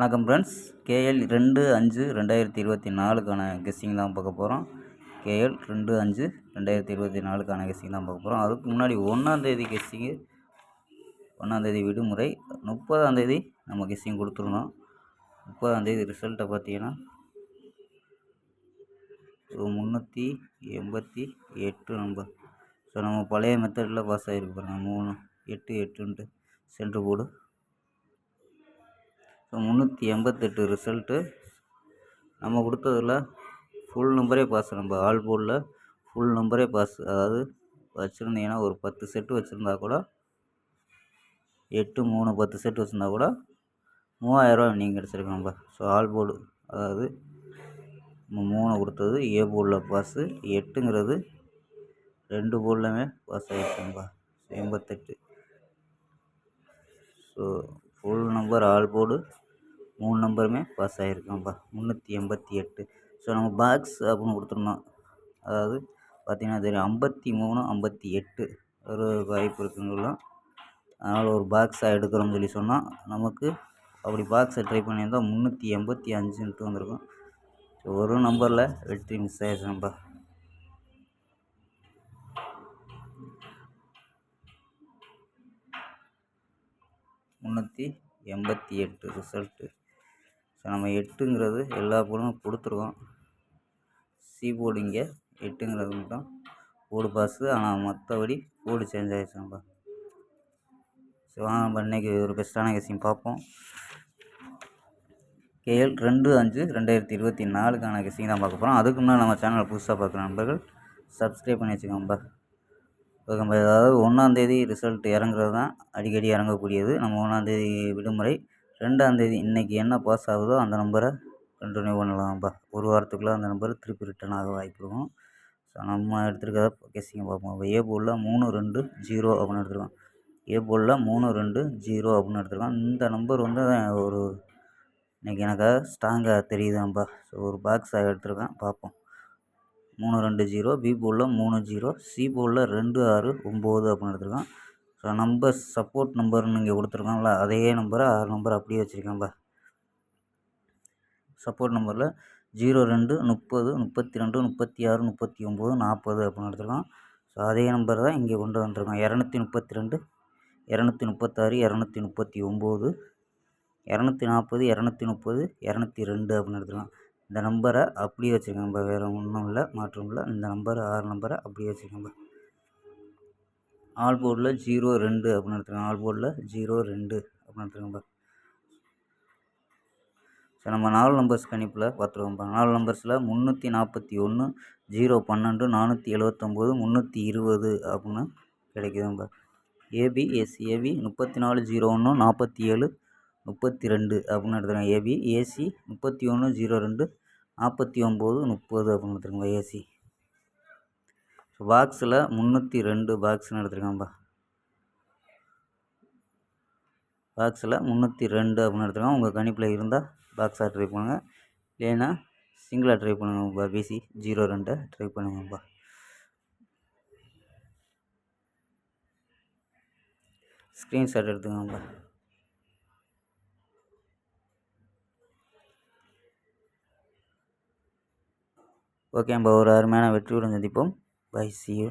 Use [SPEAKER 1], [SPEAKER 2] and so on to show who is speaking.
[SPEAKER 1] வணக்கம் friends. KL 2/5/2024க்கான guessing தான் பார்க்க போகிறோம். கேஎல் 2/5/2024க்கான கெஸ்ஸிங் தான் பார்க்க போகிறோம். அதுக்கு முன்னாடி 1ஆந்தேதி கெஸ்ஸிங்கு, 1ஆந்தேதி விடுமுறை, 30ஆந்தேதி நம்ம கெஸ்ஸிங் கொடுத்துருந்தோம். 30ஆந்தேதி ரிசல்ட்டை பார்த்தீங்கன்னா 388 நம்பர். ஸோ நம்ம பழைய மெத்தடில் பாஸ் ஆகிருக்கு பாருங்கள். 3 8 8ன்ட்டு சென்ட்ரு போர்டு. ஸோ 388 ரிசல்ட்டு நம்ம கொடுத்ததில் ஃபுல் நம்பரே பாஸ். நம்ம ஆல் போர்டில் ஃபுல் நம்பரே பாஸ். அதாவது வச்சுருந்தீங்கன்னா ஒரு 10 செட்டு வச்சுருந்தா கூட 8 3 10 செட்டு வச்சுருந்தா கூட 3000 நீங்கள் கிடச்சிருக்கு நம்ம. ஸோ ஆல் போர்டு, அதாவது நம்ம 3 கொடுத்தது ஏ போர்டில் பாஸு, 8ங்கிறது 2 போர்ட்லையுமே பாஸ் ஆகிடுச்சுங்கப்பா. 88. So full number all board 3 நம்பருமே பாஸ் ஆகிருக்கோம்ப்பா. 388. ஸோ நம்ம பாக்ஸ் அப்படின்னு கொடுத்துருந்தோம். அதாவது பார்த்திங்கன்னா தெரியும், 53 58 ஒரு வாய்ப்பு இருக்குங்கலாம். அதனால் ஒரு பாக்ஸாக எடுக்கிறோம்னு சொல்லி சொன்னால் நமக்கு அப்படி பாக்ஸை ட்ரை பண்ணியிருந்தால் 385ன்ட்டு வந்திருக்கும். ஸோ ஒரு நம்பரில் வெற்றி மிஸ் ஆகிடுச்சுப்பா. முந்நூற்றி 88 ரிசல்ட்டு. ஸோ நம்ம 8ங்கிறது எல்லா போர்டும் கொடுத்துருக்கோம். சி போர்டு இங்கே 8ங்கிறது மட்டும் போர்டு பாஸு. ஆனால் மற்றபடி போர்டு சேஞ்ச் ஆகிடுச்சுப்பா. ஸோ வாங்க நம்ம இன்றைக்கி ஒரு பெஸ்ட்டான கெஸ்ஸிங் பார்ப்போம். கேஎல் 2/5/2024க்கான கெஸ்ஸிங் தான் பார்க்க போகிறோம். அதுக்கு முன்னாடி நம்ம சேனலை புதுசாக பார்க்குற நண்பர்கள் சப்ஸ்கிரைப் பண்ணி வச்சுக்கோங்கப்பா. ஓகேப்பா. அதாவது 1ஆந்தேதி ரிசல்ட் இறங்குறது தான் அடிக்கடி இறங்கக்கூடியது. நம்ம 1ஆந்தேதி விடுமுறை, 2ஆந்தேதி இன்றைக்கி என்ன பாஸ் ஆகுதோ அந்த நம்பரை கண்டினியூ பண்ணலாம்ப்பா. ஒரு வாரத்துக்குள்ளே அந்த நம்பர் திருப்பி ரிட்டர்ன் ஆக வாய்ப்பு இருக்கும். ஸோ நம்ம எடுத்துருக்கிறத கெஸ்ஸிங் பார்ப்போம். இப்போ ஏ போர்டில் 3 2 0 அப்படின்னு எடுத்துருக்கோம். ஏ போர்டில் 3 2 0 அப்படின்னு எடுத்துருக்கோம். இந்த நம்பர் வந்து ஒரு இன்றைக்கி எனக்கு ஸ்ட்ராங்காக தெரியுதுப்பா. ஸோ ஒரு பாக்ஸாக எடுத்துருக்கேன், பார்ப்போம். 3 2 0, பி போர்டில் 3 0, சி போர்டில் 2 6 9 அப்படின்னு எடுத்துருக்கோம். ஸோ நம்பர் சப்போர்ட் நம்பர்னு இங்கே கொடுத்துருக்கோம்ல, அதே நம்பரை 6 நம்பர் அப்படியே வச்சுருக்கேன்ப்பா. சப்போர்ட் நம்பரில் 0 2 30 32 36 39 40 அப்படின்னு எடுத்துருக்கோம். ஸோ அதே நம்பர் தான் இங்கே கொண்டு வந்துருக்கோம். 232 236 239 240 230 202 அப்படின்னு எடுத்துருக்கோம். இந்த நம்பரை அப்படியே வச்சுருக்கேன்ப்பா. வேறு ஒன்றும் இல்லை, மாற்றம் இல்லை. இந்த நம்பர் 6 நம்பரை அப்படியே வச்சுருக்கேன்ப்பா. ஆல் போர்டில் 0 2 அப்படின்னு எடுத்துருக்கோம். ஆல் போர்டில் 0 2 அப்படின்னு எடுத்துருக்கேன்ப்பா. ஸோ நம்ம 4 நம்பர்ஸ் கணிப்பில் பார்த்துருக்கோம்ப்பா. 4 நம்பர்ஸில் 341 0 12 479 320 அப்படின்னு கிடைக்குதுப்பா. ஏபி எஸ்சி, ஏபி 34 01 47 32 அப்படின்னு எடுத்துருக்கோம். ஏபி, ஏசி 31 02 49 30 அப்படின்னு எடுத்துருக்கோம். ஏசி. ஸோ பாக்ஸில் 302 பாக்ஸ்னு எடுத்துருக்கோம்ப்பா. பாக்ஸில் 302 அப்படின்னு எடுத்துருக்கோம். உங்கள் கணிப்பில் இருந்தால் பாக்ஸாக ட்ரை பண்ணுங்கள், இல்லைன்னா சிங்கிளாக ட்ரை பண்ணுங்கப்பா. பிசி 02 ட்ரை பண்ணுங்கப்பா. ஸ்க்ரீன்ஷாட் எடுத்துக்கோங்கப்பா. ஓகேப்பா. ஒரு அருமையான வெற்றியுடன் சந்திப்போம். Bye, see you.